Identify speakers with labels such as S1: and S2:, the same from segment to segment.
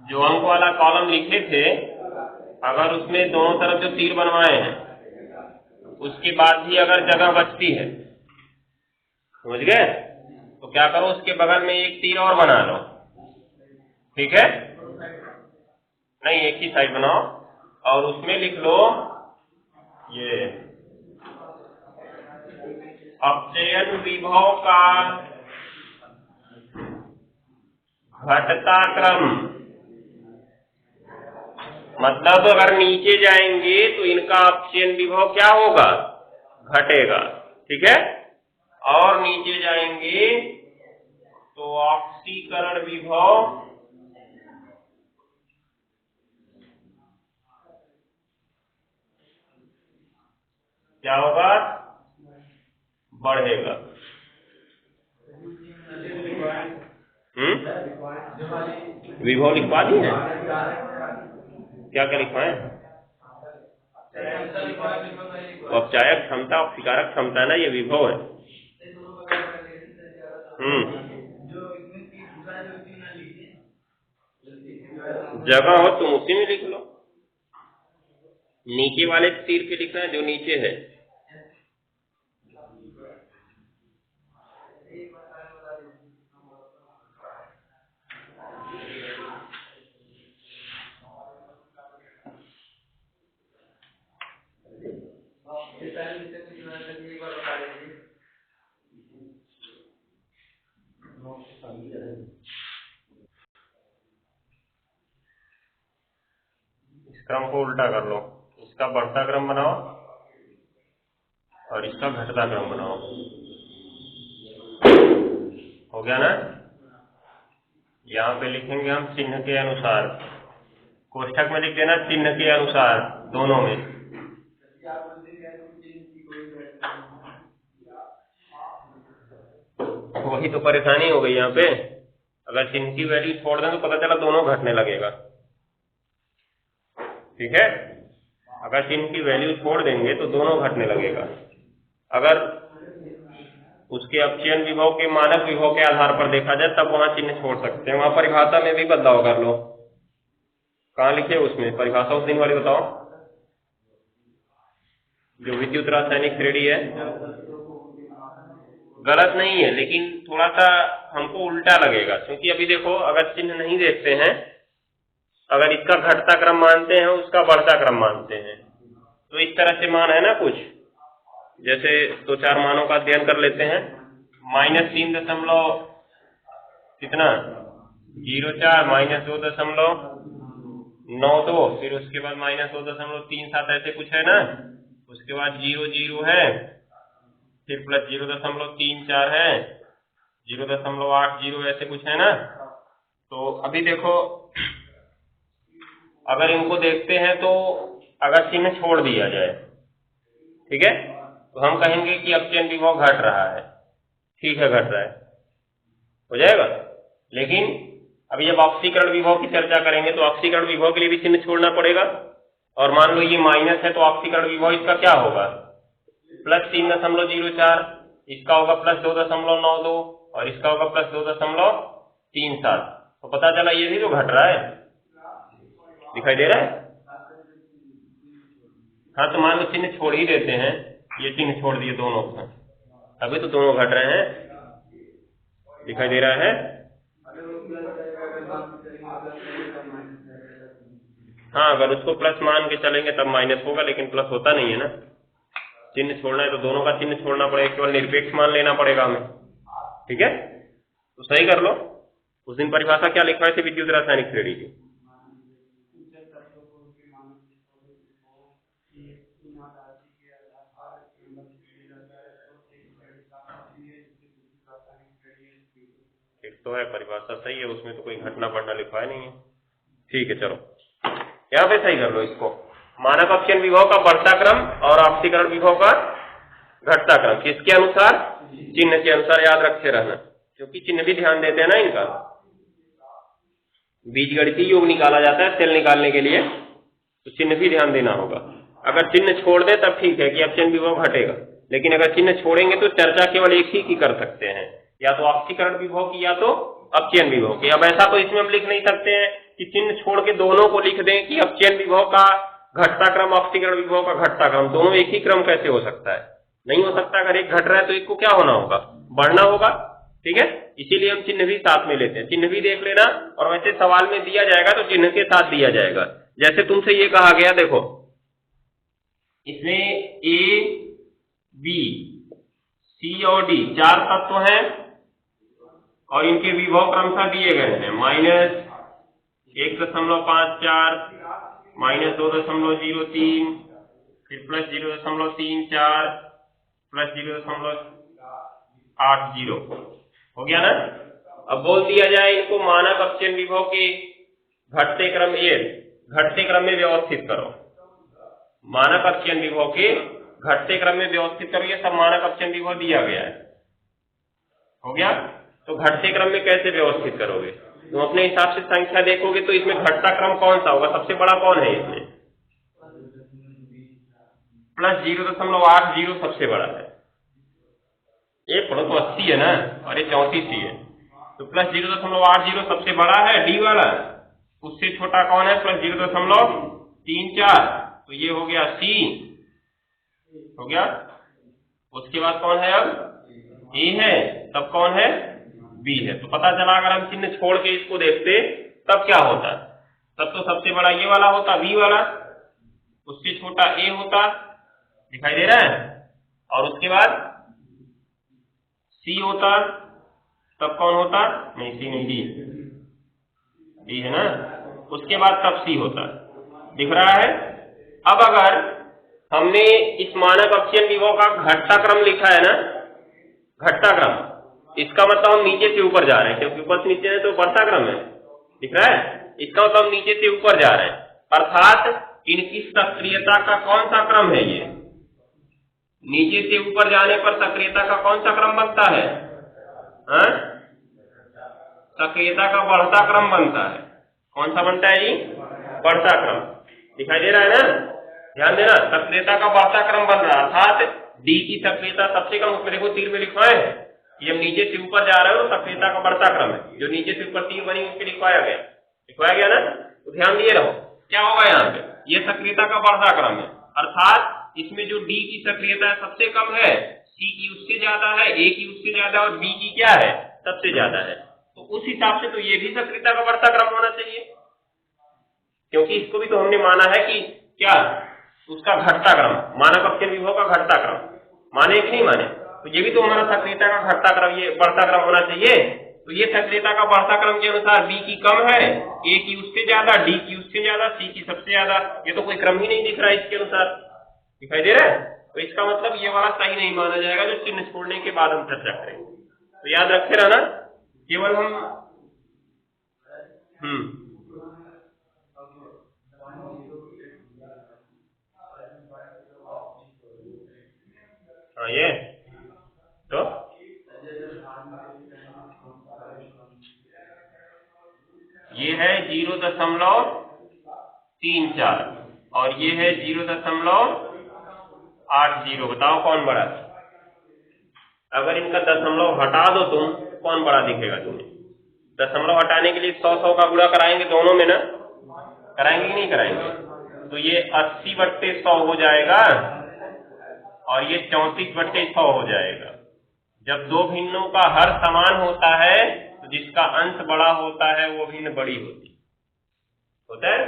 S1: जो अंक वाला कॉलम लिखे थे, अगर उसमें दोनों तरफ जो तीर बनवाए हैं उसके बाद भी अगर जगह बचती है, समझ गए, तो क्या करो, उसके बगल में एक तीर और बना लो। ठीक है, नहीं एक ही साइड बनाओ और उसमें लिख लो ये अपचयन विभव का घटता क्रम। मतलब अगर नीचे जाएंगे तो इनका अपचयन विभव क्या होगा, घटेगा। ठीक है, और नीचे जाएंगे तो ऑक्सीकरण विभव क्या होगा, बढ़ेगा। विभव लिखवा दी है, क्या क्या लिखवाए, औपचारिक क्षमता ऑक्सीकारक क्षमता है ना, ये विभव है। जगह हो तुम उसी में लिख लो, नीचे वाले तीर पे लिखना है जो नीचे है। इस क्रम को उल्टा कर लो, इसका बढ़ता क्रम बनाओ और इसका घटता क्रम बनाओ। हो गया ना। यहाँ पे लिखेंगे हम चिन्ह के अनुसार, कोष्ठक में लिख देना चिन्ह के अनुसार दोनों में। वही तो परेशानी हो गई यहाँ पे, अगर चिन्ह की वैल्यू छोड़ दें तो पता चला दोनों घटने लगेगा। ठीक है, अगर चिन्ह की वैल्यू छोड़ देंगे तो दोनों घटने लगेगा। अगर उसके अपचयन विभव के मानक विभव के आधार पर देखा जाए तब वहां चिन्ह छोड़ सकते हैं, वहां परिभाषा में भी बदलाव कर लो। कहाँ लिखे उसमें परिभाषा, उस दिन वाली बताओ जो विद्युत रासायनिक श्रेणी है। गलत नहीं है, लेकिन थोड़ा सा हमको उल्टा लगेगा, क्योंकि अभी देखो अगर चिन्ह नहीं देखते हैं, अगर इसका घटता क्रम मानते हैं उसका बढ़ता क्रम मानते हैं, तो इस तरह से मान है ना कुछ, जैसे दो चार मानों का अध्ययन कर लेते हैं। -3 कितना 04, -2.92, फिर उसके बाद -2.37 ऐसे कुछ है ना, उसके बाद 00 है, फिर प्लस 0.34 है, 0.80 ऐसे कुछ है ना। तो अभी देखो अगर इनको देखते हैं तो अगर चिन्ह छोड़ दिया जाए, ठीक है, तो हम कहेंगे कि अपचयन विभव घट रहा है। ठीक है, घट रहा है, हो जाएगा। लेकिन अभी जब ऑक्सीकरण विभव की चर्चा करेंगे तो ऑक्सीकरण विभव के लिए भी चिन्ह छोड़ना पड़ेगा, और मान लो ये माइनस है तो ऑक्सीकरण विभव इसका क्या होगा, +3.04, इसका होगा +2.92 और इसका होगा +2.37। तो पता चला ये भी तो घट रहा है, दिखाई दे रहा है। हाँ, तो मान लो चिन्ह छोड़ ही देते हैं, ये चिन्ह छोड़ दिए दोनों का, अभी तो दोनों घट रहे हैं, दिखाई दे रहा है। हाँ, अगर उसको प्लस मान के चलेंगे तब माइनस होगा, लेकिन प्लस होता नहीं है ना। चिन्ह छोड़ना है तो दोनों का चिन्ह छोड़ना पड़ेगा, केवल निरपेक्ष मान लेना पड़ेगा हमें। ठीक है, तो सही कर लो। उस दिन परिभाषा क्या लिखवाए थे विद्युत रासायनिक श्रेणी की, ठीक तो है, परिभाषा सही है, उसमें तो कोई घटना बढ़ना लिखवाया नहीं है। ठीक है, चलो यहाँ पे सही कर लो इसको, मानक अपचयन विभव का बढ़ता क्रम और ऑक्सीकरण विभव का घटता क्रम, किसके अनुसार, चिन्ह के अनुसार, याद रखे रहना, क्योंकि चिन्ह भी ध्यान देते हैं ना इनका। बीजगणितीय योग निकाला जाता है सेल निकालने के लिए, तो चिन्ह भी ध्यान देना होगा। अगर चिन्ह छोड़ दे तब ठीक है कि अपचयन विभव घटेगा, लेकिन अगर चिन्ह छोड़ेंगे तो चर्चा केवल एक ही की कर सकते हैं, या तो ऑक्सीकरण विभव की या तो अपचयन विभव के। अब ऐसा तो इसमें हम लिख नहीं सकते हैं कि चिन्ह छोड़ के दोनों को लिख दें कि अपचयन विभव का घटता क्रम, ऑक्सीकरण विभव का घटता क्रम, दोनों एक ही क्रम कैसे हो सकता है? नहीं हो सकता। अगर एक घट रहा है तो एक को क्या होना होगा? बढ़ना होगा। ठीक है, इसीलिए हम चिन्ह भी साथ में लेते हैं। चिन्ह भी देख लेना, और वैसे सवाल में दिया जाएगा तो चिन्ह के साथ दिया जाएगा। जैसे तुमसे ये कहा गया, देखो इसमें ए, बी, सी और डी 4 तत्व हैं और इनके विभव क्रमशः दिए गए हैं -1.54, -2.03, फिर +0.34, +0.80 हो गया ना। अब बोल दिया जाए इनको मानक अपचयन विभव के घटते क्रम, ये घटते क्रम में व्यवस्थित करो। मानक अपचयन विभव के घटते क्रम में व्यवस्थित करो। ये सब मानक अपचयन विभव दिया गया है। हो गया। तो घटते क्रम में कैसे व्यवस्थित करोगे? तुम अपने हिसाब से संख्या देखोगे तो इसमें घटता क्रम कौन सा होगा? सबसे बड़ा कौन है इसमें? +0.80 सबसे बड़ा है। ये पढ़ो तो 80 है ना, और ये 34 ही है। तो +0.80 सबसे बड़ा है, डी वाला। उससे छोटा कौन है? +0.34। तो ये हो गया सी, हो गया। उसके बाद कौन है? अब ए है, तब कौन है? बी है। तो पता चला अगर हम चिन्ह छोड़ के इसको देखते तब क्या होता? तब तो सबसे बड़ा ये वाला होता, बी वाला, उससे छोटा ए होता, दिखाई दे रहा है, और उसके बाद सी होता, तब कौन होता? नहीं, सी नहीं, डी, डी है ना। उसके बाद तब सी होता, दिख रहा है। अब अगर हमने इस मानक अपचयन विभव का घटता क्रम लिखा है ना, घटता क्रम, इसका मतलब हम नीचे से ऊपर जा रहे हैं, क्योंकि ऊपर से नीचे है तो बढ़ता क्रम है, दिख रहा है। इसका मतलब नीचे से ऊपर जा रहे हैं, अर्थात इनकी सक्रियता का कौन सा क्रम है? ये नीचे से ऊपर जाने पर सक्रियता का कौन सा क्रम बनता है? सक्रियता का बढ़ता क्रम बनता है। कौन सा बनता है जी? बढ़ता क्रम। दिखाई दे रहा है ना, ध्यान देना, सक्रियता का बढ़ता क्रम बन रहा है, अर्थात डी की सक्रियता सबसे कम। उसमें देखो तीर में लिखा है, ये हम नीचे से ऊपर जा रहे हो तो सक्रियता का बढ़ता क्रम है। जो नीचे से ऊपर तीर बनी उसके लिखवाया गया ना। तो ध्यान दिए रहो, क्या होगा यहाँ पे? ये सक्रियता का बढ़ता क्रम है, अर्थात इसमें जो डी की सक्रियता सबसे कम है, सी की उससे ज्यादा है, ए की उससे ज्यादा, और बी की क्या है? सबसे ज्यादा है। तो उस हिसाब से तो ये भी सक्रियता का बढ़ता क्रम होना चाहिए, क्योंकि इसको भी तो हमने माना है कि क्या? उसका घटता क्रम, मानक अपचयन विभव का घटता क्रम। माने कि नहीं माने? तो ये भी तो हमारा सक्रियता का घटता क्रम, ये बढ़ता क्रम होना चाहिए। तो ये सक्रियता का बढ़ता क्रम के अनुसार बी की कम है, ए की उससे ज्यादा, डी की उससे ज्यादा, सी की सबसे ज्यादा। ये तो कोई क्रम ही नहीं दिख रहा है इसके अनुसार, दिखाई दे रहा है। तो इसका मतलब ये वाला सही नहीं माना जाएगा, जो चिन्ह छोड़ने के बाद हम चर्चा करेंगे। तो याद रखे रहना, केवल हम हाँ, ये तो ये है 0.34 और ये है 0.80। बताओ कौन बड़ा है? अगर इनका दशमलव हटा दो तुम, कौन बड़ा दिखेगा तुम्हें? दशमलव हटाने के लिए 100 का गुणा कराएंगे दोनों में ना, कराएंगे कि नहीं कराएंगे? तो ये 80/100 हो जाएगा और ये 34/100 हो जाएगा। जब दो भिन्नों का हर समान होता है तो जिसका अंश बड़ा होता है वो भिन्न बड़ी होता है ना।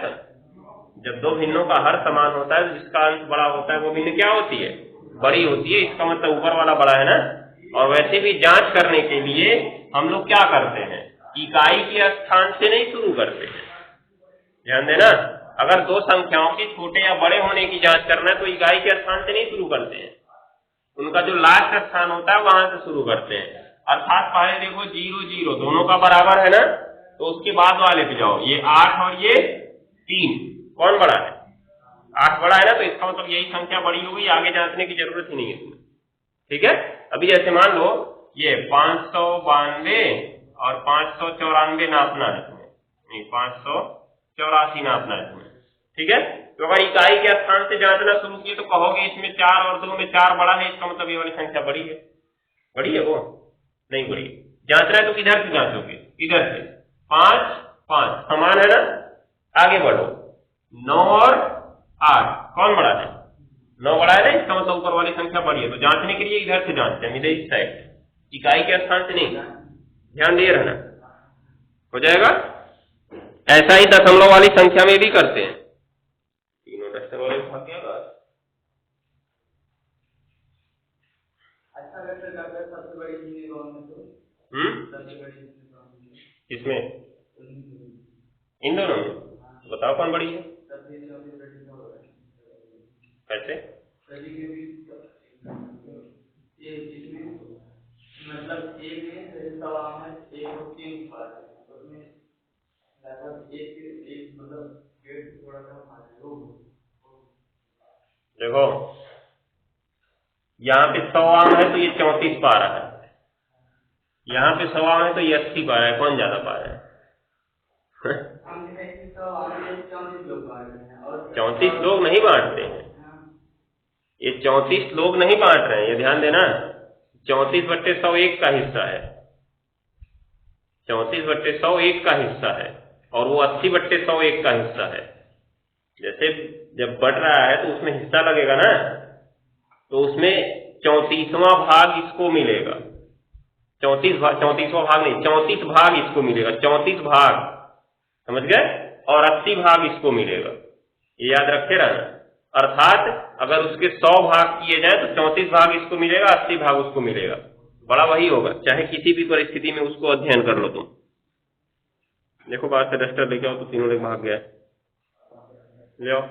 S1: जब दो भिन्नों का हर समान होता है तो जिसका अंश बड़ा होता है वो भिन्न क्या होती है? बड़ी होती है। इसका मतलब ऊपर वाला बड़ा है ना। और वैसे भी जांच करने के लिए हम लोग क्या करते हैं? इकाई के स्थान से नहीं शुरू करते हैं, ध्यान देना। अगर दो संख्याओं के छोटे या बड़े होने की जांच करना है तो इकाई के स्थान से नहीं शुरू करते हैं, उनका जो लास्ट स्थान होता है वहां से शुरू करते हैं। अर्थात पहले देखो 0 0 दोनों का बराबर है ना, तो उसके बाद वाले पे जाओ, ये 8 और ये 3, कौन बड़ा है? 8 बड़ा है ना, तो इसका मतलब यही संख्या बड़ी हो गई, आगे जांचने की जरूरत ही नहीं है इसमें। ठीक है। अभी जैसे मान लो ये 592 और 594 नापना है तुम्हें, नहीं 584 नापना है तुम्हें, ठीक है। तो अगर इकाई के स्थान से जांचना शुरू किए तो कहोगे इसमें 4 और 2 में 4 बड़ा है, इसका मतलब ये वाली संख्या बड़ी है। बड़ी है वो? नहीं बड़ी। जांचना है तो किधर से जांचोगे, इधर से। 5 5 समान है ना, आगे बढ़ो। 9 और 8 कौन बड़ा है, 9 बड़ा है ना, इसका मतलब ऊपर वाली संख्या बड़ी है। तो जांचने के लिए इधर से जांचते हैं, मिले इस साइड, इकाई के स्थान से नहीं, ध्यान दिए रहना, हो जाएगा। ऐसा ही दशमलव वाली संख्या में भी करते हैं। तीनों डस्टर वाले भाग गया बस। किसमें, इन दोनों में बताओ कौन बड़ी है, कैसे,
S2: मतलब एक सवा है, एक और 3 बार उसमें लगभग एक मतलब डेढ़ थोड़ा सा
S1: देखो यहाँ पे 100 आम है तो ये 34 पा रहा है, यहाँ पे 100 आम है तो ये 80 पा रहा है, कौन ज्यादा पा रहा है? 34 लोग नहीं बांटते हैं, ये 34 लोग नहीं बांट रहे हैं, ये ध्यान देना। 34/100 1 का हिस्सा है, 34/100 1 का हिस्सा है, और वो 80/100 1 का हिस्सा है। जैसे जब बढ़ रहा है तो उसमें हिस्सा लगेगा ना, तो उसमें 34वां भाग इसको मिलेगा, 34वां भाग नहीं, 34 भाग इसको मिलेगा, 34 भाग, समझ गए, और 80 भाग इसको मिलेगा, ये याद रखे रहना। अर्थात अगर उसके 100 भाग किए जाए तो 34 भाग इसको मिलेगा, 80 भाग उसको मिलेगा, बड़ा वही होगा, चाहे किसी भी परिस्थिति में उसको अध्ययन कर लो तुम। देखो बाहर से डस्टर लेके आओ, तो तीनों लोग भाग गया, ले आओ।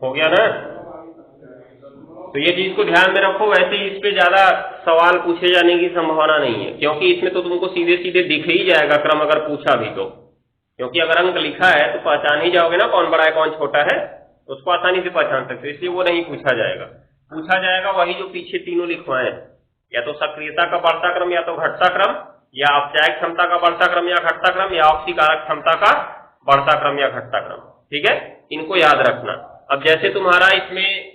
S1: हो गया ना, तो ये चीज को ध्यान में रखो। वैसे इस पे ज्यादा सवाल पूछे जाने की संभावना नहीं है, क्योंकि इसमें तो तुमको सीधे सीधे दिख ही जाएगा क्रम, अगर पूछा भी तो, क्योंकि अगर अंक लिखा है तो पहचान ही जाओगे ना कौन बड़ा है कौन छोटा है, उसको आसानी से पहचान सकते हो, इसलिए वो नहीं पूछा जाएगा। पूछा जाएगा वही जो पीछे तीनों लिखवाए, या तो सक्रियता का बढ़ता क्रम, या तो घटता क्रम, या अपचायक क्षमता का बढ़ता क्रम या घटता क्रम, या ऑक्सीकारक क्षमता का बढ़ता क्रम या घटता क्रम। ठीक है, इनको याद रखना। अब जैसे तुम्हारा इसमें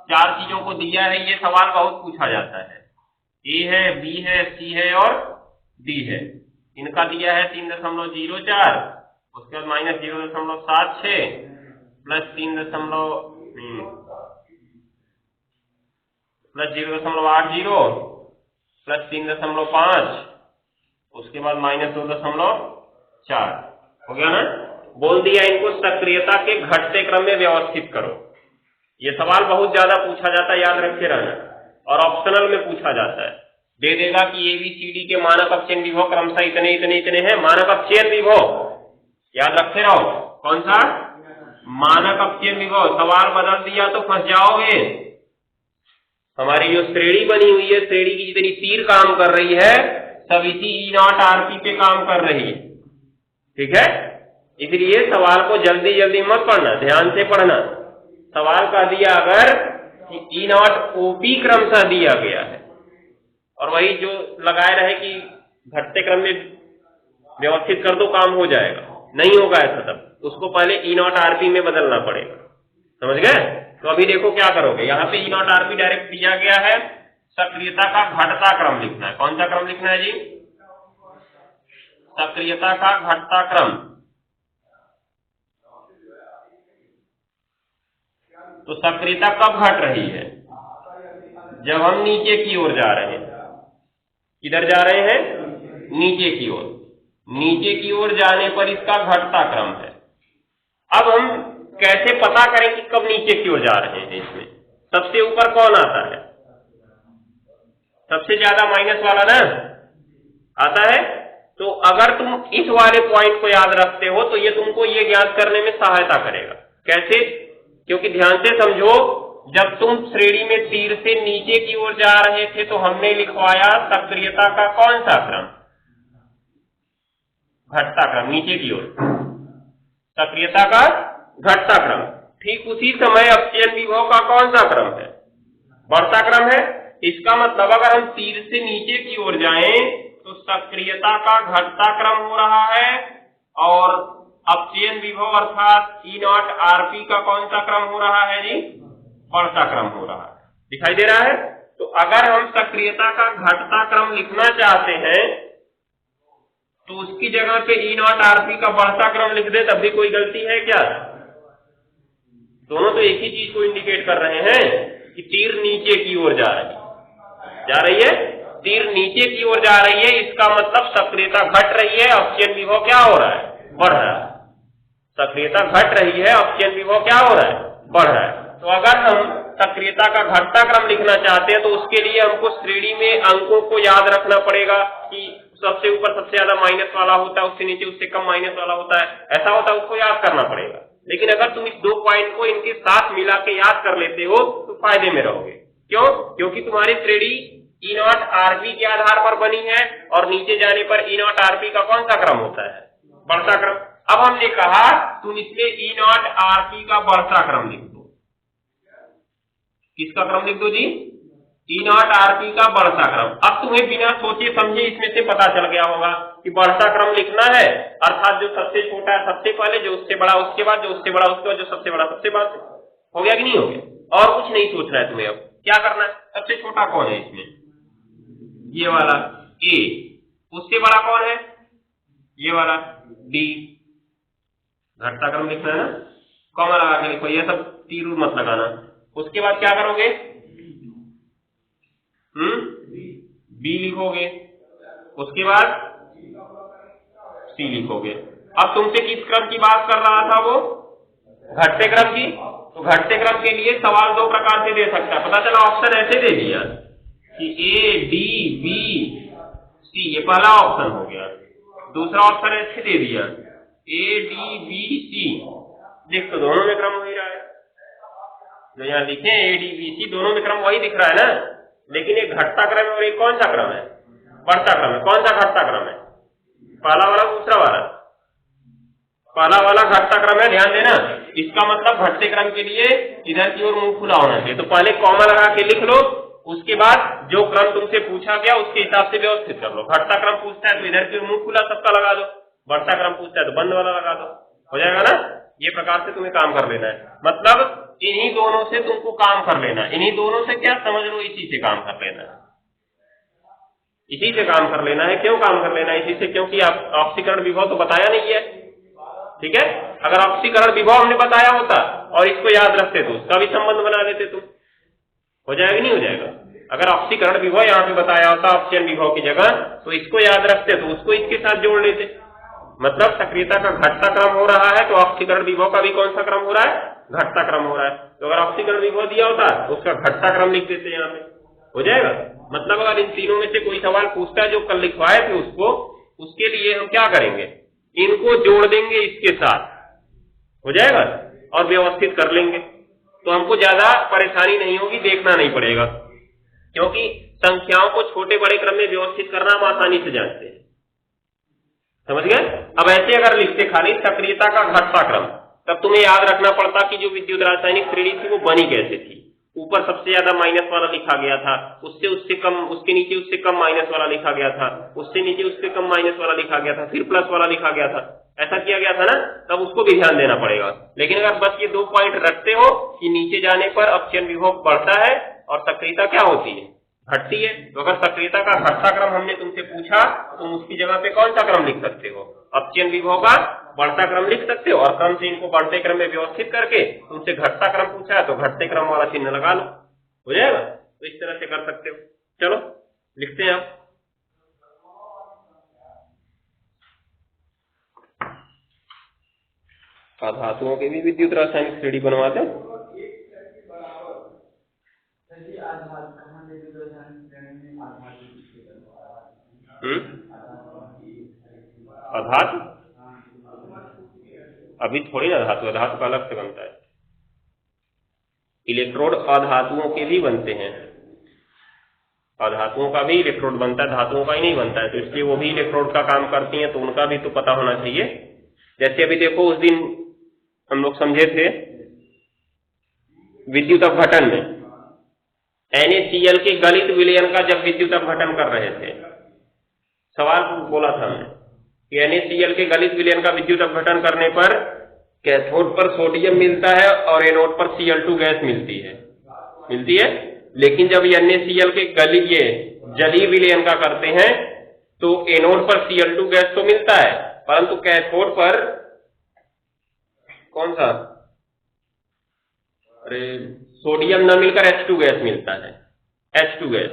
S1: 4 चीजों को दिया है, ये सवाल बहुत पूछा जाता है, ए है, बी है, सी है और डी है। इनका दिया है 3.04, उसके बाद -0.76 प्लस 0.80 प्लस 3.5, उसके बाद -2.4। हो गया ना, बोल दिया इनको सक्रियता के घटते क्रम में व्यवस्थित करो। ये सवाल बहुत ज्यादा पूछा जाता है, याद रखे रहना, और ऑप्शनल में पूछा जाता है। दे देगा कि ABCD के मानक अपचयन विभव क्रमशः इतने इतने इतने हैं, मानक अपचयन विभव याद रखे रहो। कौन सा मानक अपचयन विभव, सवाल बदल दिया तो फंस जाओगे। हमारी जो श्रेणी बनी हुई है, श्रेणी की जितनी तीर काम कर रही है, सब इसी E0 RP पे काम कर रही है। ठीक है, इसलिए सवाल को जल्दी जल्दी मत पढ़ना, ध्यान से पढ़ना। सवाल का दिया अगर कि E0 OP क्रमशः दिया गया है, और वही जो लगाए रहे कि घटते क्रम में व्यवस्थित कर दो काम हो जाएगा, नहीं होगा ऐसा, तब उसको पहले E0 RP में बदलना पड़ेगा। समझ गए? तो अभी देखो क्या करोगे, यहाँ पे E0 RP डायरेक्ट दिया गया है, सक्रियता का घटता क्रम लिखना है। कौन सा क्रम लिखना है जी? सक्रियता का घटता क्रम। तो सक्रियता कब घट रही है? जब हम नीचे की ओर जा रहे हैं। किधर जा रहे हैं? नीचे की ओर। नीचे की ओर जाने पर इसका घटता क्रम है। अब हम कैसे पता करें कि कब नीचे की ओर जा रहे हैं? इसमें सबसे ऊपर कौन आता है? सबसे ज्यादा माइनस वाला ना आता है। तो अगर तुम इस वाले पॉइंट को याद रखते हो तो ये तुमको ये ज्ञात करने में सहायता करेगा। कैसे? क्योंकि ध्यान से समझो, जब तुम श्रेणी में तीर से नीचे की ओर जा रहे थे तो हमने लिखवाया सक्रियता का कौन सा क्रम? घटता क्रम, नीचे की ओर सक्रियता का घटता क्रम। ठीक उसी समय अपचयन विभव का कौन सा क्रम है? बढ़ता क्रम है। इसका मतलब अगर हम तीर से नीचे की ओर जाएं तो सक्रियता का घटता क्रम हो रहा है और अपचयन विभव अर्थात ई नॉट आरपी का कौन सा क्रम हो रहा है जी? बढ़ता क्रम हो रहा है। दिखाई दे रहा है? तो अगर हम सक्रियता का घटता क्रम लिखना चाहते हैं तो उसकी जगह पे ई नॉट आरपी का बढ़ता क्रम लिख दे, तब भी कोई गलती है क्या? दोनों तो एक ही चीज को इंडिकेट कर रहे हैं कि तीर नीचे की ओर जा रही है, तीर नीचे की ओर जा रही है, इसका मतलब सक्रियता घट रही है, अपचयन विभव क्या हो रहा है? बढ़ रहा है। सक्रियता घट रही है, अपचयन विभव क्या हो रहा है? बढ़ रहा है। तो अगर हम सक्रियता का घटता क्रम लिखना चाहते हैं तो उसके लिए हमको श्रेणी में अंकों को याद रखना पड़ेगा कि सबसे ऊपर सबसे ज्यादा माइनस वाला होता है, उससे नीचे उससे कम माइनस वाला होता है, ऐसा होता है, उसको याद करना पड़ेगा। लेकिन अगर तुम इस दो पॉइंट को इनके साथ मिला के याद कर लेते हो तो फायदे में रहोगे। क्यों? क्योंकि तुम्हारी श्रेणी ई नॉट आरपी के आधार पर बनी है और नीचे जाने पर ई नॉट आरपी का कौन सा क्रम होता है? बढ़ता क्रम। अब हमने कहा तुम इसमें ई नॉट आरपी का बढ़ता क्रम लिख दो। किसका क्रम लिख दो जी? ई नॉट आरपी का बढ़ता क्रम। अब तुम्हें बिना सोचे समझे इसमें से पता चल गया होगा कि बढ़ता क्रम लिखना है अर्थात जो सबसे छोटा है सबसे पहले, जो उससे बड़ा उसके बाद, जो उससे बड़ा उसके बाद, जो सबसे बड़ा सबसे बाद। हो गया कि नहीं हो गया? और कुछ नहीं सोचना है तुम्हें। अब क्या करना है? सबसे छोटा कौन है इसमें? ये वाला ए। उससे बड़ा कौन है? ये वाला डी। घटता क्रम लिखना है ना, कॉमा लगा के लिखो, ये सब तीर मत लगाना। उसके बाद क्या करोगे? बी लिखोगे, उसके बाद सी लिखोगे। अब तुमसे किस क्रम की बात कर रहा था वो? घटते क्रम की। तो घटते क्रम के लिए सवाल दो प्रकार से दे सकता है। पता चला ऑप्शन ऐसे दे दिया कि ए डी बी सी, ये पहला ऑप्शन हो गया। दूसरा ऑप्शन ऐसे दे दिया ए डी बी सी। देख तो दोनों में क्रम हो ही रहा है, जो यहाँ लिखे ए डी बी सी दोनों में क्रम वही दिख रहा है ना। लेकिन एक घटता क्रम है और एक कौन सा क्रम है? बढ़ता क्रम है। कौन सा घटता क्रम है? पहला वाला दूसरा वाला? पहला वाला घटता क्रम है, ध्यान देना। इसका मतलब घटते क्रम के लिए इधर की ओर मुंह खुला होना चाहिए। तो पहले कॉमा लगा के लिख लो, उसके बाद जो क्रम तुमसे पूछा गया उसके हिसाब से व्यवस्थित कर लो। घटता क्रम पूछता है तो इधर की ओर मुंह खुला सबका लगा दो, बढ़ता क्रम पूछता है तो बंद वाला लगा दो, हो जाएगा ना। ये प्रकार से तुम्हें काम कर लेना है। मतलब इन्हीं दोनों से तुमको काम कर लेना है। इन्हीं दोनों से क्या समझ लो? इसी से काम कर लेना है, इसी से काम कर लेना है। क्यों काम कर लेना है? इसी से क्योंकि आप ऑक्सीकरण विभव तो बताया नहीं है, ठीक है। अगर ऑक्सीकरण विभव हमने बताया होता और इसको याद रखते तो उसका भी संबंध बना देते तुम, हो जाएगा नहीं हो जाएगा? अगर ऑक्सीकरण विभव यहाँ पे बताया होता अपचयन विभव की जगह तो इसको याद रखते तो उसको इसके साथ जोड़ लेते। मतलब सक्रियता का घटता क्रम हो रहा है तो ऑक्सीकरण विभव का भी कौन सा क्रम हो रहा है? घटता क्रम हो रहा है। तो अगर ऑक्सीकरण विभव दिया होता तो उसका घटता क्रम लिख देते यहाँ पे, हो जाएगा। मतलब अगर इन तीनों में से कोई सवाल पूछता है जो कल लिखवाए थे उसको, उसके लिए हम क्या करेंगे? इनको जोड़ देंगे इसके साथ, हो जाएगा, और व्यवस्थित कर लेंगे। तो हमको ज्यादा परेशानी नहीं होगी, देखना नहीं पड़ेगा, क्योंकि संख्याओं को छोटे बड़े क्रम में व्यवस्थित करना हम आसानी से जानते हैं। समझ गए? अब ऐसे अगर लिखते खाली सक्रियता का घटता क्रम, तब तुम्हें याद रखना पड़ता कि जो विद्युत रासायनिक श्रेणी थी वो बनी कैसे थी। ऊपर सबसे ज्यादा माइनस वाला लिखा गया था, उससे कम, उसके नीचे उससे कम माइनस वाला लिखा गया था, उससे नीचे उससे कम माइनस वाला लिखा गया था, फिर प्लस वाला लिखा गया था, ऐसा किया गया था ना। तब उसको भी ध्यान देना पड़ेगा। लेकिन अगर बस ये दो पॉइंट रखते हो कि नीचे जाने पर अपचयन विभव बढ़ता है और सक्रियता क्या होती है? घटती है। तो अगर सक्रियता का घटता क्रम हमने तुमसे पूछा तो तुम उसकी जगह पे कौन सा क्रम लिख सकते हो? अपचयन विभव का बढ़ता क्रम लिख सकते हो, और क्रम से इनको बढ़ते क्रम में व्यवस्थित करके तुमसे घटता क्रम पूछा है तो घटते क्रम वाला चिन्ह लगा लो, हो जाएगा। तो इस तरह से कर सकते हो। चलो लिखते हैं आप। धातुओं के भी विद्युत रासायनिक श्रेणी बनवाते हैं। अधातु अभी थोड़ी ना धातु, अधातु का अलग से बनता है। इलेक्ट्रोड अधातुओं के भी बनते हैं, अधातुओं का भी इलेक्ट्रोड बनता है, धातुओं का ही नहीं बनता है। तो इसलिए वो भी इलेक्ट्रोड का काम करती हैं, तो उनका भी तो पता होना चाहिए। जैसे अभी देखो उस दिन हम लोग समझे थे विद्युत अपघटन में NaCl के गलित विलयन का जब विद्युत अपघटन कर रहे थे, सवाल बोला था हमने कि NaCl के गलित विलयन का विद्युत अपघटन करने पर कैथोड पर सोडियम मिलता है और एनोड पर Cl2 गैस मिलती है। लेकिन जब NaCl के जलीय विलयन का करते हैं तो एनोड पर Cl2 गैस तो मिलता है, परंतु कैथोड पर कौन सा, सोडियम न मिलकर H2 गैस मिलता है, H2 गैस।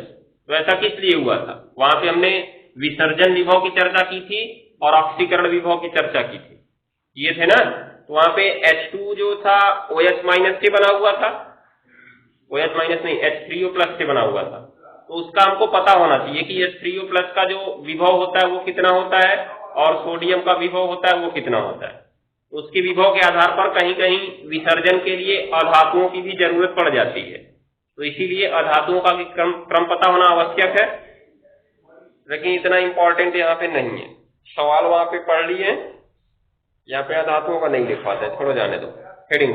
S1: तो ऐसा किस लिए हुआ था? वहां पे हमने विसर्जन विभव की चर्चा की थी और ऑक्सीकरण विभव की चर्चा की थी, ये थे ना। तो वहां पे H2 जो था OH- से बना हुआ था, OH- नहीं, H3O+ से बना हुआ था। तो उसका हमको पता होना चाहिए कि H3O+ का जो विभव होता है वो कितना होता है और सोडियम का विभव होता है वो कितना होता है। तो उसके विभव के आधार पर कहीं कहीं विसर्जन के लिए अधातुओं की भी जरूरत पड़ जाती है, तो इसीलिए अधातुओं का भी क्रम पता होना आवश्यक है, लेकिन इतना इंपॉर्टेंट यहाँ पे नहीं है। सवाल वहां पे पढ़ लिए, यहाँ पे अधातुओं का नहीं लिख पाते, छोड़ो जाने दो। हेडिंग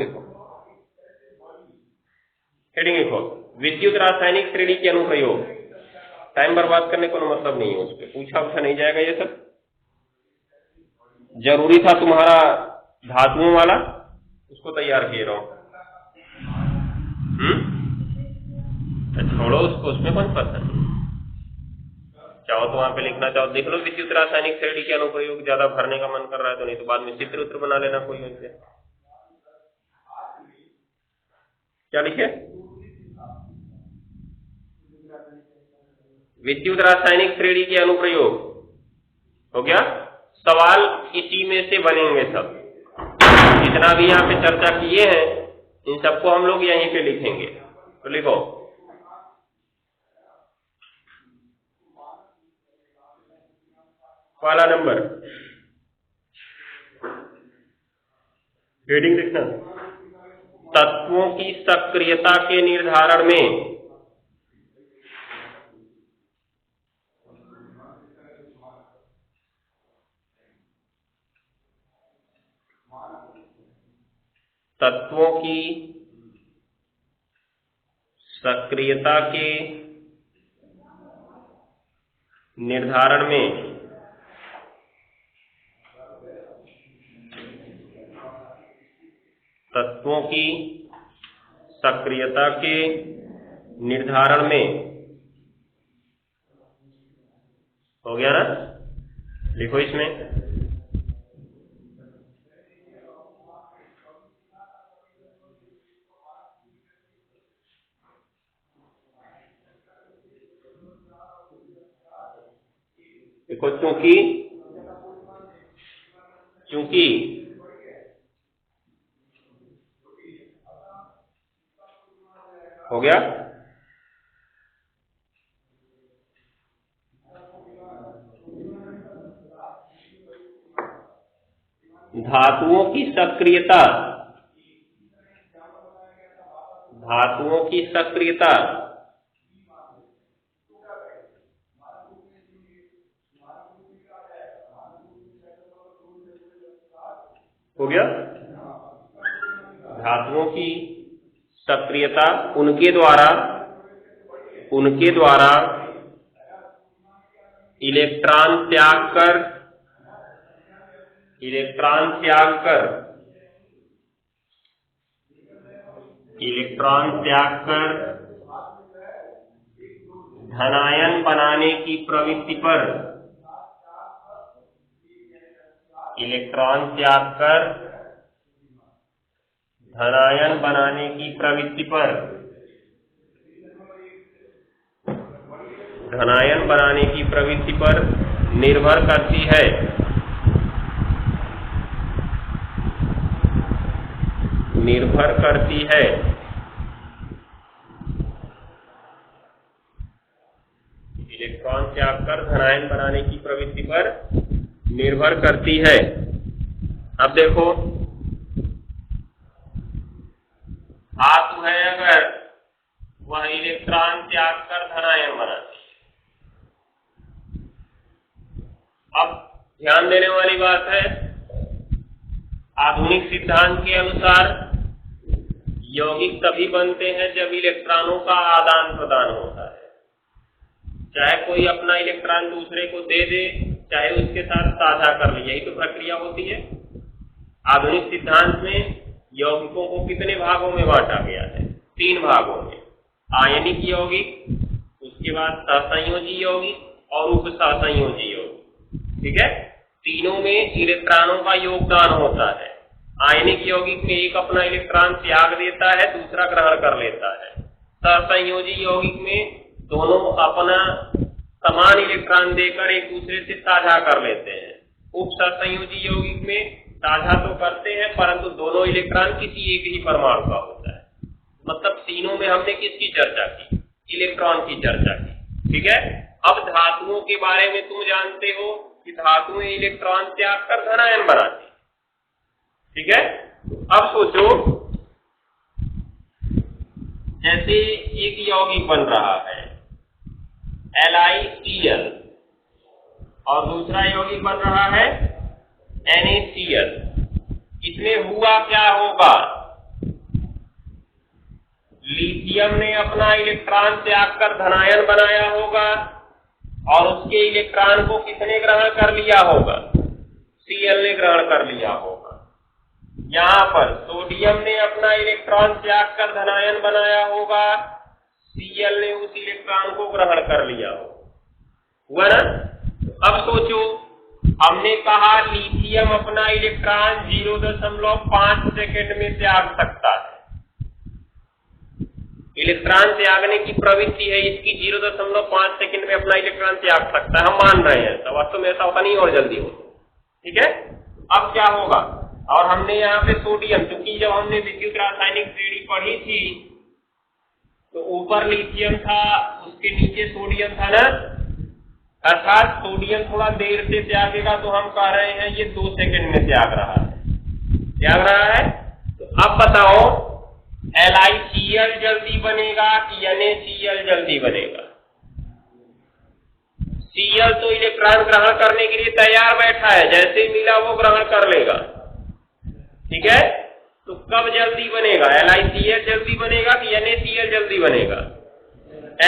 S1: देखो, विद्युत रासायनिक श्रेणी के अनुप्रयोग। टाइम बर्बाद करने को मतलब नहीं है, उस पर पूछा नहीं जाएगा ये सब। जरूरी था तुम्हारा धातुओं वाला, उसको तैयार किए रहो। छोड़ो उसको, उसमें कौन पसंद। चाहो तो वहां पे लिखना, चाहो देख लो विद्युत रासायनिक श्रेणी के अनुप्रयोग। ज्यादा भरने का मन कर रहा है तो, नहीं तो बाद में चित्र उत्र बना लेना कोई उनसे। क्या लिखे? विद्युत रासायनिक श्रेणी के अनुप्रयोग हो गया। सवाल इसी में से बनेंगे सब, जितना भी यहाँ पे चर्चा किए हैं इन सबको हम लोग यहीं पे लिखेंगे। तो लिखो, पहला नंबर हेडिंग लिखना, तत्वों की सक्रियता के निर्धारण में तत्वों की सक्रियता के निर्धारण में तत्वों की सक्रियता के निर्धारण में हो गया ना। लिखो इसमें, देखो चूंकि हो गया। धातुओं की सक्रियता हो गया। धातुओं की सक्रियता उनके द्वारा इलेक्ट्रॉन त्याग कर धनायन बनाने की प्रवृत्ति पर धनायन बनाने की प्रवृत्ति पर निर्भर करती है। इलेक्ट्रॉन त्याग कर धनायन बनाने की प्रवृत्ति पर निर्भर करती है। अब देखो, धातु है अगर वह इलेक्ट्रॉन त्याग कर धनायन बनाती है। अब ध्यान देने वाली बात है, आधुनिक सिद्धांत के अनुसार यौगिक तभी बनते हैं जब इलेक्ट्रॉनों का आदान प्रदान होता है। चाहे कोई अपना इलेक्ट्रॉन दूसरे को दे दे चाहे उसके साथ साझा कर ले, यही तो प्रक्रिया होती है। आधुनिक सिद्धांत में यौगिकों को कितने भागों में बांटा गया है? 3 भागों में, आयनिक यौगिक, उसके बाद सहसंयोजी यौगिक और उपसहसंयोजी यौगिक। ठीक है, तीनों में इलेक्ट्रॉनों का योगदान होता है। आयनिक यौगिक में एक अपना इलेक्ट्रॉन त्याग देता है, दूसरा ग्रहण कर लेता है। सहसंयोजी यौगिक में दोनों अपना समान इलेक्ट्रॉन देकर एक दूसरे से साझा कर लेते हैं। उपसहसंयोजी यौगिक में साझा तो करते हैं परंतु दोनों इलेक्ट्रॉन किसी एक ही परमाणु का होता है। मतलब तीनों में हमने किसकी चर्चा की? इलेक्ट्रॉन की चर्चा की। ठीक है, अब धातुओं के बारे में तुम जानते हो कि धातुएं इलेक्ट्रॉन त्याग कर धनायन बनाती। ठीक है, अब सोचो जैसे एक यौगिक बन रहा है LiCl और दूसरा यौगिक बन रहा है NaCl। इसमें हुआ क्या होगा? लिथियम ने अपना इलेक्ट्रॉन त्याग कर धनायन बनाया होगा और उसके इलेक्ट्रॉन को किसने ग्रहण कर लिया होगा? Cl ने ग्रहण कर लिया होगा। यहाँ पर सोडियम ने अपना इलेक्ट्रॉन त्याग कर धनायन बनाया होगा, Cl ने उस इलेक्ट्रॉन को ग्रहण कर लिया हुआ ना। अब सोचो, हमने कहा लिथियम अपना इलेक्ट्रॉन 0.5 सेकेंड में त्याग सकता है। इलेक्ट्रॉन त्यागने की प्रवृत्ति है इसकी, 0.5 सेकेंड में अपना इलेक्ट्रॉन त्याग सकता है, हम मान रहे हैं। तो वास्तव में ऐसा होता नहीं और जल्दी हो। ठीक है, अब क्या होगा? और हमने यहाँ पे सोडियम, क्योंकि जब हमने विद्युत रासायनिक श्रेणी पढ़ी थी तो ऊपर लिथियम था, उसके नीचे सोडियम था ना, अर्थात सोडियम थोड़ा देर से त्यागेगा, तो हम कह रहे हैं ये 2 सेकेंड में त्याग रहा है। तो अब बताओ LiCl जल्दी बनेगा कि NaCl जल्दी बनेगा? Cl तो इलेक्ट्रॉन ग्रहण करने के लिए तैयार बैठा है, जैसे मिला वो ग्रहण कर लेगा। ठीक है, तो कब जल्दी बनेगा? LiCl जल्दी बनेगा कि NaCl जल्दी बनेगा?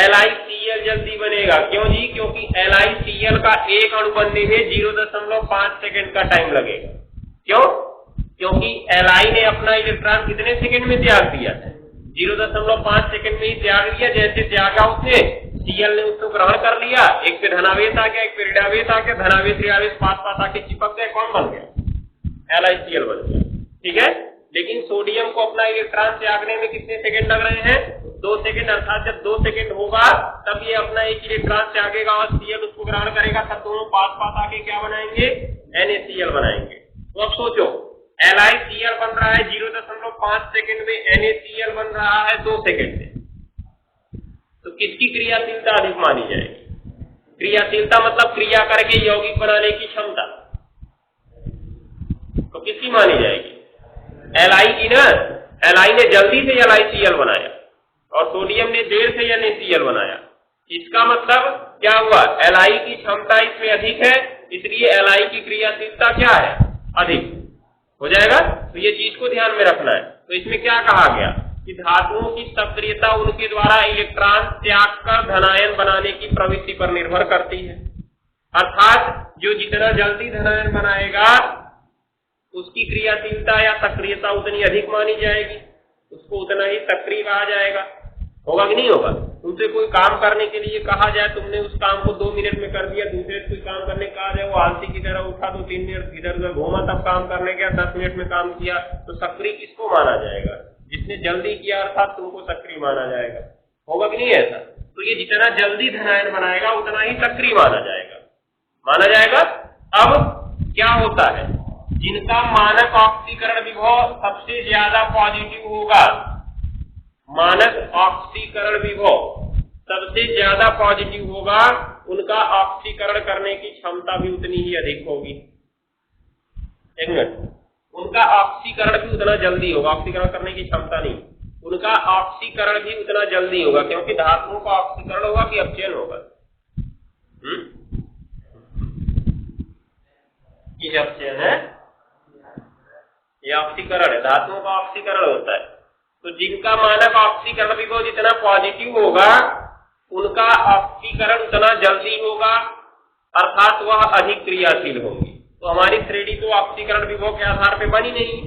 S1: LiCl जल्दी बनेगा। क्यों जी? क्योंकि LiCl का एक अणु बनने में 0.5 सेकेंड का टाइम लगेगा। क्यों? क्योंकि Li ने अपना इलेक्ट्रॉन कितने सेकेंड में त्याग दिया है? 0.5 सेकेंड में ही त्याग दिया। जैसे त्यागा उसने, Cl ने उसको ग्रहण कर लिया, एक पे धनावेश आ गया, एक पे ऋणावेश आ गया, धनावेश ऋणावेश पास आके चिपक गए, कौन बन गया? LiCl बन गया। ठीक है, लेकिन सोडियम को अपना इलेक्ट्रॉन त्यागने में कितने सेकंड लग रहे हैं? 2 सेकंड। अर्थात जब 2 सेकंड होगा तब ये अपना एक इलेक्ट्रॉन त्यागेगा और Cl उसको ग्रहण करेगा, तब दोनों पास आके क्या बनाएंगे? NaCl बनाएंगे। तो अब सोचो, LiCl बन रहा है 0.5 सेकंड में, NaCl बन रहा है 2 सेकंड में। तो किसकी क्रियाशीलता अधिक मानी जाएगी? क्रियाशीलता मतलब क्रिया करके यौगिक बनाने की क्षमता, तो किसकी मानी जाएगी? Li की ना। Li ने जल्दी से LiCl बनाया और सोडियम ने देर से NaCl बनाया। इसका मतलब क्या हुआ? Li की क्षमता इसमें अधिक है, इसलिए Li की क्रियाशीलता क्या है? अधिक हो जाएगा। तो ये चीज को ध्यान में रखना है। तो इसमें क्या कहा गया कि धातुओं की सक्रियता उनके द्वारा इलेक्ट्रॉन त्याग कर धनायन बनाने की प्रवृत्ति पर निर्भर करती है। अर्थात जो जितना जल्दी धनायन बनाएगा उसकी क्रियाशीलता या सक्रियता उतनी अधिक मानी जाएगी, उसको उतना ही सक्रिय कहा जाएगा। होगा कि नहीं होगा? तुमसे कोई काम करने के लिए कहा जाए, तुमने उस काम को 2 मिनट में कर दिया, दूसरे से कोई काम करने कहा जाए, वो आलसी की तरह उठा तो 3 मिनट इधर उधर घूमा, तब काम करने गया, 10 मिनट में काम किया, तो सक्रिय किसको माना जाएगा? जिसने जल्दी किया, अर्थात तुमको सक्रिय माना जाएगा। होगा कि नहीं ऐसा? तो ये जितना जल्दी धनायन बनाएगा उतना ही सक्रिय माना जाएगा। अब क्या होता है? जिनका मानक ऑक्सीकरण विभव सबसे ज्यादा पॉजिटिव होगा, मानक ऑक्सीकरण विभव सबसे ज्यादा पॉजिटिव होगा, उनका ऑक्सीकरण करने की क्षमता भी उतनी ही अधिक होगी। एक मिनट, उनका ऑक्सीकरण भी उतना जल्दी होगा, ऑक्सीकरण करने की क्षमता नहीं, उनका ऑक्सीकरण भी उतना जल्दी होगा, क्योंकि धातुओं का ऑक्सीकरण होगा कि अपचयन होगा? ये अपचयन है, ये ऑक्सीकरण है, धातुओं का ऑक्सीकरण होता है। तो जिनका मानक ऑक्सीकरण विभव जितना पॉजिटिव होगा, उनका ऑक्सीकरण उतना जल्दी होगा, अर्थात वह अधिक क्रियाशील होंगी। तो हमारी श्रेणी तो ऑक्सीकरण विभव के आधार पर बनी नहीं है।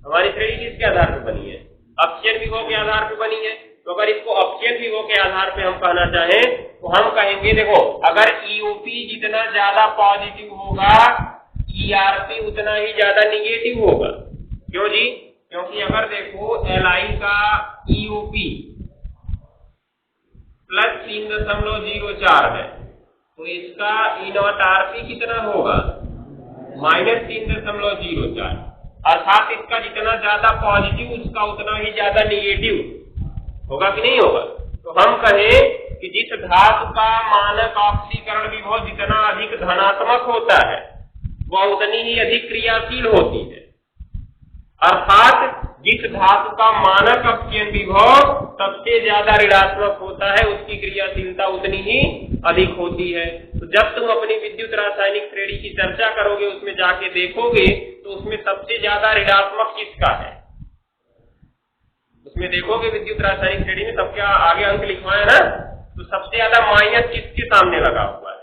S1: हमारी श्रेणी किसके आधार पर बनी है? अपचयन विभव के आधार पर बनी है। तो अगर इसको अपचयन विभव के आधार पे हम कहना चाहें तो हम कहेंगे देखो, अगर ईओपी जितना ज्यादा पॉजिटिव होगा, ईआरपी उतना ही ज्यादा निगेटिव होगा। क्यों जी? क्योंकि अगर देखो एलआई का ईओपी प्लस 3.04 है तो इसका इनॉट आरपी कितना होगा? माइनस 3.04। अर्थात इसका जितना ज्यादा पॉजिटिव उसका उतना ही ज्यादा निगेटिव होगा कि नहीं होगा? तो हम कहें कि जिस धातु का मानक ऑक्सीकरण विभव जितना अधिक धनात्मक होता है वह उतनी ही अधिक क्रियाशील होती है। अर्थात जिस धातु का मानक अपचयन विभव सबसे ज्यादा ऋणात्मक होता है उसकी क्रियाशीलता उतनी ही अधिक होती है। तो जब तुम अपनी विद्युत रासायनिक श्रेणी की चर्चा करोगे उसमें जाके देखोगे तो उसमें सबसे ज्यादा ऋणात्मक किसका है? उसमें देखोगे विद्युत रासायनिक श्रेणी में सबके आगे अंक लिखवाया ना, तो सबसे ज्यादा माइनस किसके सामने लगा हुआ है?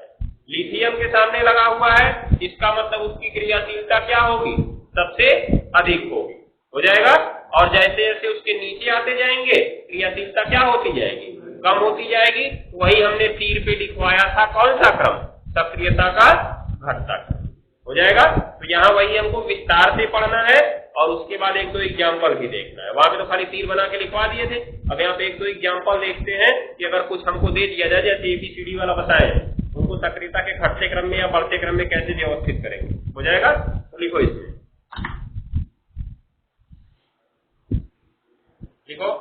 S1: लिथियम के सामने लगा हुआ है। इसका मतलब उसकी क्रियाशीलता क्या होगी? सबसे अधिक होगी। हो जाएगा। और जैसे जैसे उसके नीचे आते जाएंगे क्रियाशीलता क्या होती जाएगी? कम होती जाएगी। वही हमने तीर पे लिखवाया था, कौन सा क्रम? सक्रियता का घटता क्रम। हो जाएगा। तो यहाँ वही हमको विस्तार से पढ़ना है और उसके बाद एक दो एग्जाम्पल भी देखना है। वहां पे तो खाली तीर बना के लिखवा दिए थे। अब यहाँ पे एक दो एग्जाम्पल देखते हैं कि अगर कुछ हमको दे दिया जाए, जैसे एबीसीडी वाला बताए, उनको सक्रियता के घटते क्रम में या बढ़ते क्रम में कैसे व्यवस्थित करेंगे। हो जाएगा। तो लिखो इसमें, लिखो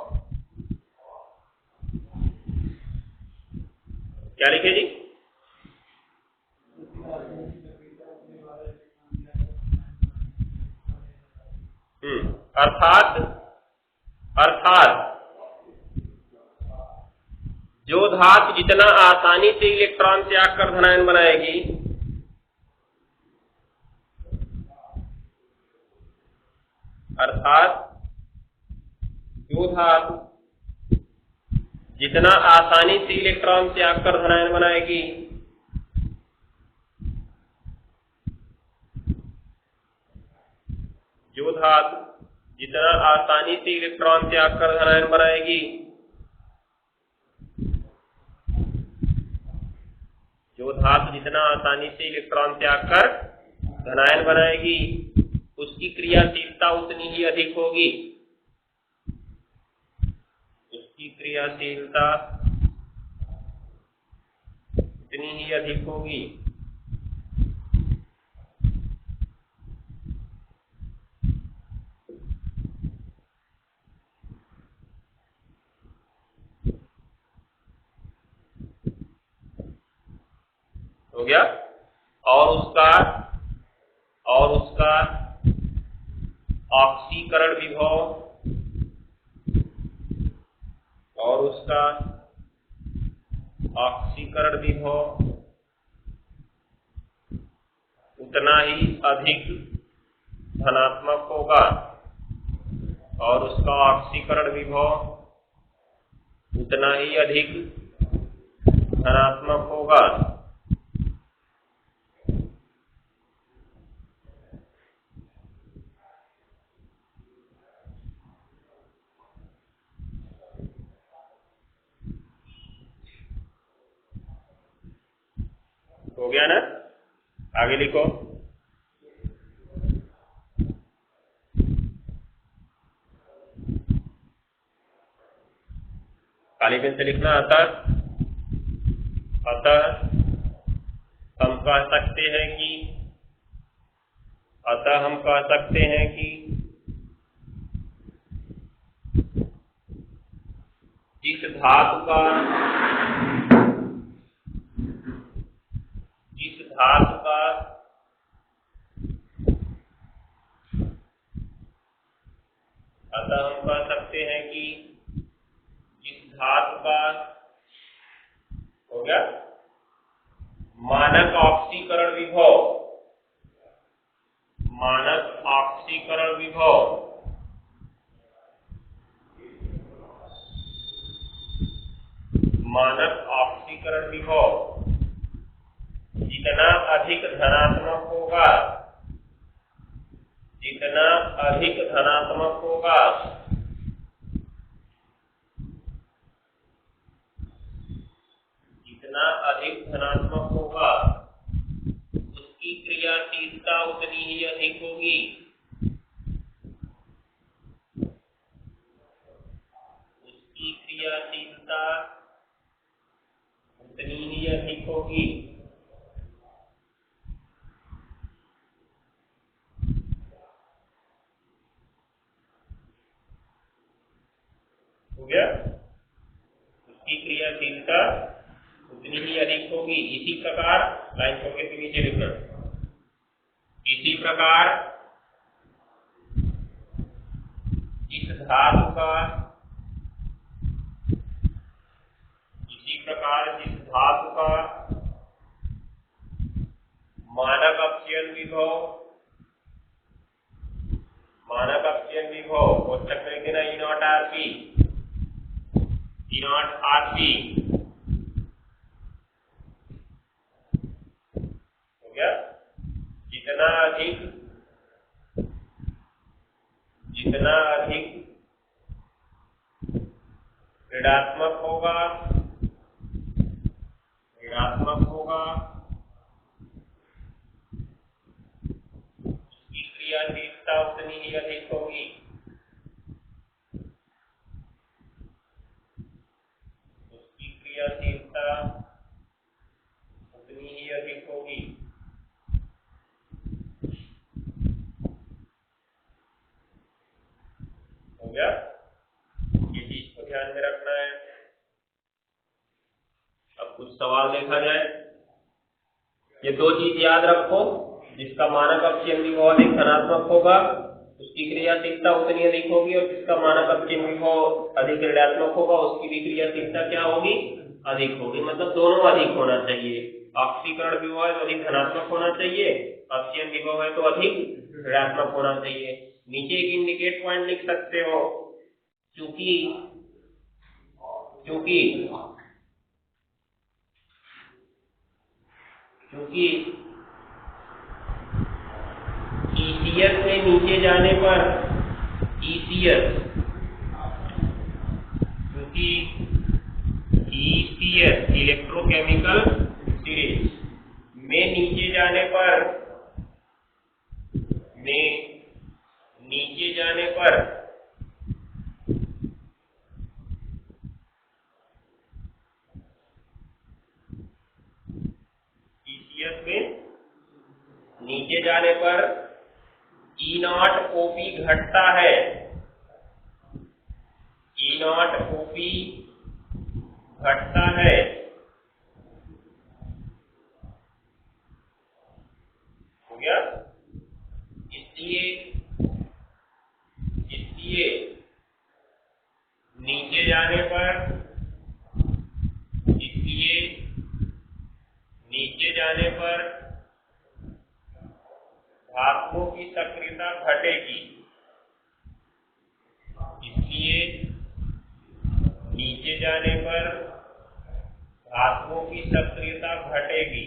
S1: क्या लिखे जी? अर्थात जो धातु जितना आसानी से इलेक्ट्रॉन त्याग कर धनायन बनाएगी, अर्थात जो धातु जितना आसानी से इलेक्ट्रॉन त्याग कर धनायन बनाएगी, जो धातु जितना आसानी से इलेक्ट्रॉन त्याग कर धनायन बनाएगी, जो धातु जितना आसानी से इलेक्ट्रॉन त्याग कर धनायन बनाएगी उसकी क्रियाशीलता उतनी ही अधिक होगी। उसकी क्रियाशीलता उतनी ही अधिक होगी। हो गया। और उसका ऑक्सीकरण विभव उतना ही अधिक धनात्मक होगा और उसका ऑक्सीकरण विभव उतना ही अधिक धनात्मक होगा। हो गया ना? आगे लिखो। काली पेन से लिखना। अतः हम कह सकते हैं कि जिस धातु का हो गया मानक ऑक्सीकरण विभव जितना अधिक धनात्मक होगा, जितना अधिक धनात्मक होगा जितना अधिक धनात्मक होगा उसकी क्रियाशीलता उतनी ही अधिक होगी। उसकी क्रियाशीलता उतनी ही अधिक होगी। हो गया? उसकी क्रियाशीलता उतनी ही अधिक होगी। इसी प्रकार लाइन छोड़ के नीचे लिखना। इसी प्रकार जिस धातु का मानक अपचयन विभव कोष्टक में लिखना E नॉट आरपी हो गया। जितना अधिक ऋणात्मक होगा उसकी क्रियाशीलता उतनी ही अधिक होगी। उसकी क्रियाशीलता उतनी ही अधिक होगी। हो गया? ये चीज को ध्यान में रखना है। अब कुछ सवाल देखा जाए। ये दो चीज याद रखो, जिसका मानक अपचयन विभव अधिक धनात्मक होगा उसकी क्रियाशीलता उतनी अधिक होगी, और जिसका मानक अपचयन विभव अधिक ऋणात्मक होगा उसकी भी क्रियाशीलता क्या होगी? अधिक होगी। मतलब दोनों अधिक होना चाहिए। ऑक्सीकरण विभव है तो अधिक धनात्मक होना चाहिए, अपचयन विभव है तो अधिक ऋणात्मक होना चाहिए। नीचे एक इंडिकेट पॉइंट लिख सकते हो, क्योंकि ECS में नीचे जाने पर ECS इलेक्ट्रोकेमिकल सीरीज में नीचे जाने पर ECS में नीचे जाने पर E नॉट OP घटता है। E नॉट OP घटता है। हो गया? इसलिए नीचे जाने पर धातुओं की सक्रियता घटेगी। इसलिए नीचे जाने पर धातुओं की सक्रियता घटेगी।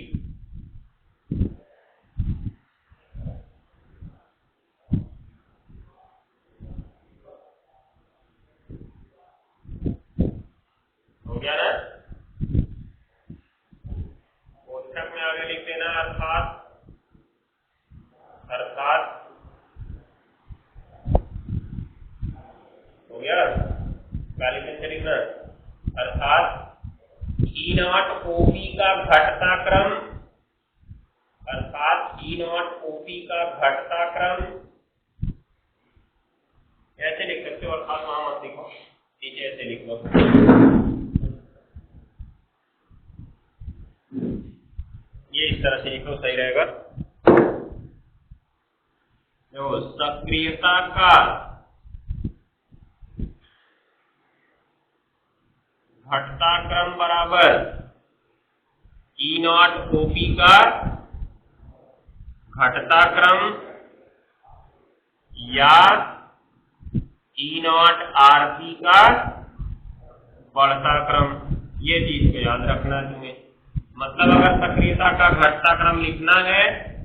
S1: हो गया ना? कोष्ठक में आगे लिख देना अर्थात हो गया? काली पेन से लिखना अर्थात E नॉट OP का घटता क्रम, ऐसे लिख सकते हो। अर्थात वहां मत लिखो, नीचे ऐसे लिख लो। ये इस तरह से लिखो, सही रहेगा। जो सक्रियता का घटता क्रम बराबर E नॉट OP का घटता क्रम या E नॉट RP का बढ़ता क्रम। ये चीज को याद रखना है तुम्हें। मतलब अगर सक्रियता का घटता क्रम लिखना है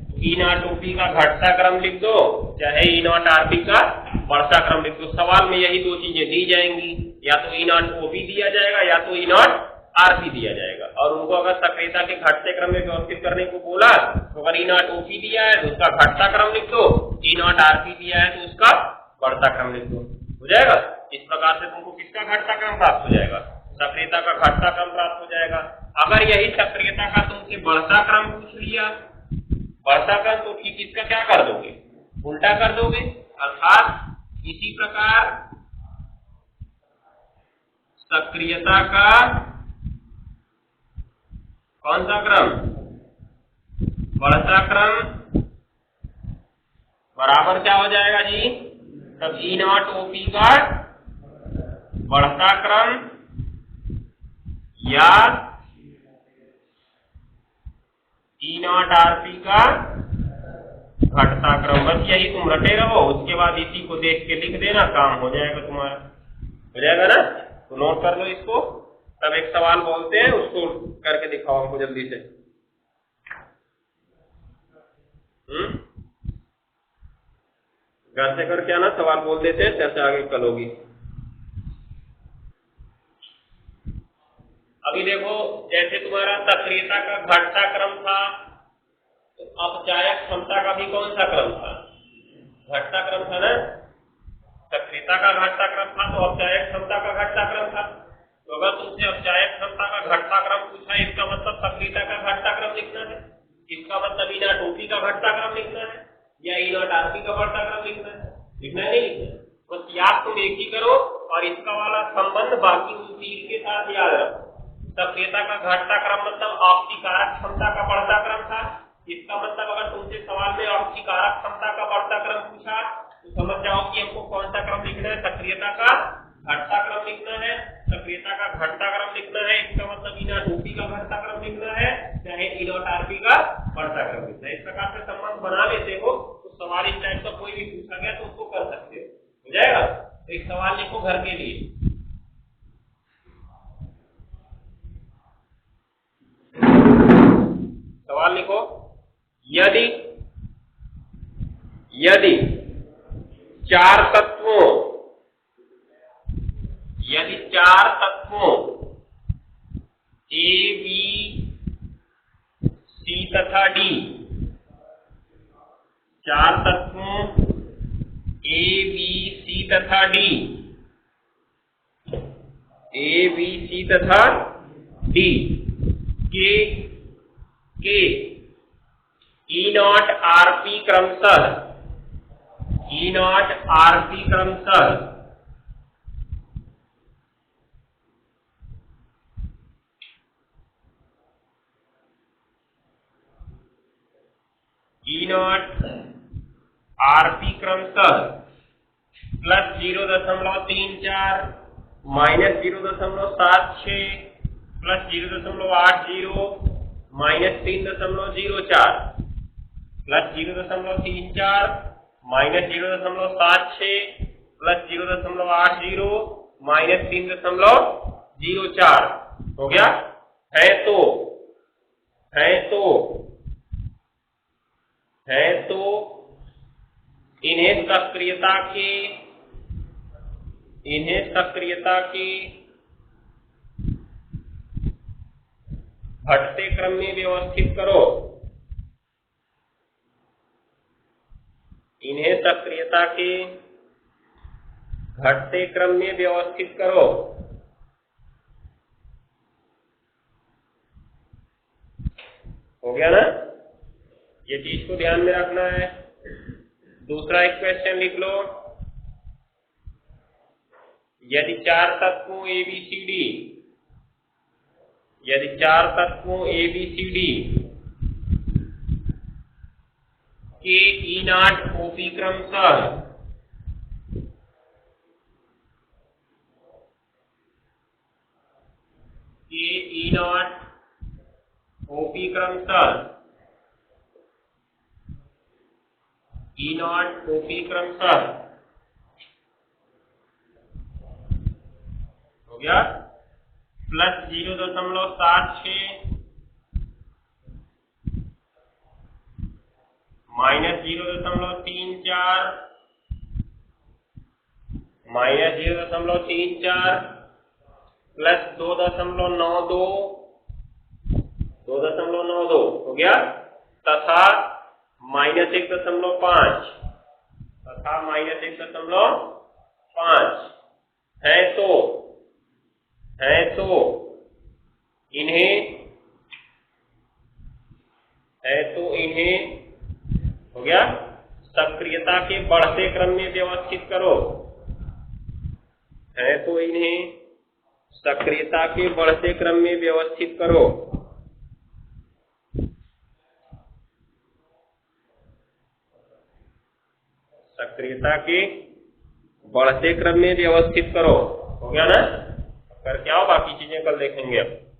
S1: तो ई नॉट ओपी का घटता क्रम लिख दो, चाहे ई नॉट आरपी का बढ़ता क्रम लिख दो। सवाल में यही दो चीजें दी जाएंगी, या तो ई नॉट ओपी दिया जाएगा या तो ई नॉट आरपी दिया जाएगा। और उनको अगर सक्रियता के घटते क्रम में व्यवस्थित करने को बोला तो अगर ई नॉट ओपी दिया है तो उसका घटता क्रम लिख दो, ई नॉट आरपी दिया है तो उसका बढ़ता क्रम लिख दो, हो जाएगा। इस प्रकार से तुमको किसका घटता क्रम प्राप्त हो जाएगा? सक्रियता का घटता क्रम प्राप्त हो जाएगा। अगर यही सक्रियता का तुमसे बढ़ता क्रम पूछ लिया, बढ़ता क्रम, तो ठीक इसका क्या कर दोगे? उल्टा कर दोगे। अर्थात इसी प्रकार सक्रियता का कौन सा क्रम? बढ़ता क्रम बराबर क्या हो जाएगा जी? तब ई नॉट ओपी का बढ़ता क्रम या ई नॉट आरपी का घटता क्रम। बस यही तुम रटे रहो, उसके बाद इसी को देख के लिख देना, काम हो जाएगा तुम्हारा। हो जाएगा ना? तो नोट कर लो इसको। तब एक सवाल बोलते हैं, उसको करके दिखाओ हमको जल्दी से। घर से करके आना, सवाल बोल देते हैं, कैसे आगे कल होगी। अभी देखो, जैसे तुम्हारा सक्रियता का घटता क्रम था तो अपचायक क्षमता का भी कौन सा क्रम था? घटता क्रम था ना। सक्रियता का घटता क्रम था तो अपचायक क्षमता का घटता क्रम था। तो अगर तुमसे अपचायक क्षमता का घटता क्रम पूछा, इसका मतलब सक्रियता का घटता क्रम लिखना है। इसका मतलब ई नॉट ओपी का घटता क्रम लिखना है या ई नॉट आरपी का बढ़ता क्रम लिखना है। लिखना है, नहीं लिखना है? बस याद तुम एक ही करो और इसका वाला संबंध बाकी उन तीन के साथ याद रखो। सक्रियता का घटता क्रम मतलब आपतिकारक क्षमता का बढ़ता क्रम था। इसका मतलब अगर तुमसे सवाल में आपतिकारक क्षमता का बढ़ता क्रम पूछा तो समझ जाओ कि हमको कौन सा क्रम लिखना है? सक्रियता का घटता क्रम लिखना है। सक्रियता का घटता क्रम लिखना है, इसका मतलब ई नॉट ओपी का घटता क्रम लिखना है, चाहे ई नॉट आरपी का बढ़ता क्रम लिखना है। इस प्रकार से संबंध बना लेते हो तो सवाल इस टाइप का कोई भी पूछा गया तो उसको कर सकते हो। हो जाएगा? तो एक सवाल लिखो घर के लिए। सवाल लिखो, यदि चार तत्वों ए बी सी तथा डी, चार तत्वों ए बी सी तथा डी, ए बी सी तथा डी के ई नॉट आरपी क्रमशः ई नॉट आरपी क्रमशः ई नॉट आरपी क्रमशः plus 0.34 minus 0.76 plus 0.80 minus 3.04 plus 0.34 minus 0.76 plus 0.80 minus 3.04 हो गया। है तो इन्हें सक्रियता के घटते क्रम में व्यवस्थित करो। इन्हें सक्रियता के घटते क्रम में व्यवस्थित करो। हो गया ना? ये चीज को ध्यान में रखना है। दूसरा एक क्वेश्चन लिख लो, यदि चार तत्वों एबीसीडी के ई नॉट ओपी क्रमशः हो गया, प्लस 0.76 -0.34 -0.34 प्लस 2.92 हो गया, तथा -1.5 है तो इन्हें हो गया सक्रियता के बढ़ते क्रम में व्यवस्थित करो। है तो इन्हें सक्रियता के बढ़ते क्रम में व्यवस्थित करो। सक्रियता के बढ़ते क्रम में व्यवस्थित करो। हो गया ना? करके आओ, बाकी चीजें कल देखेंगे अब।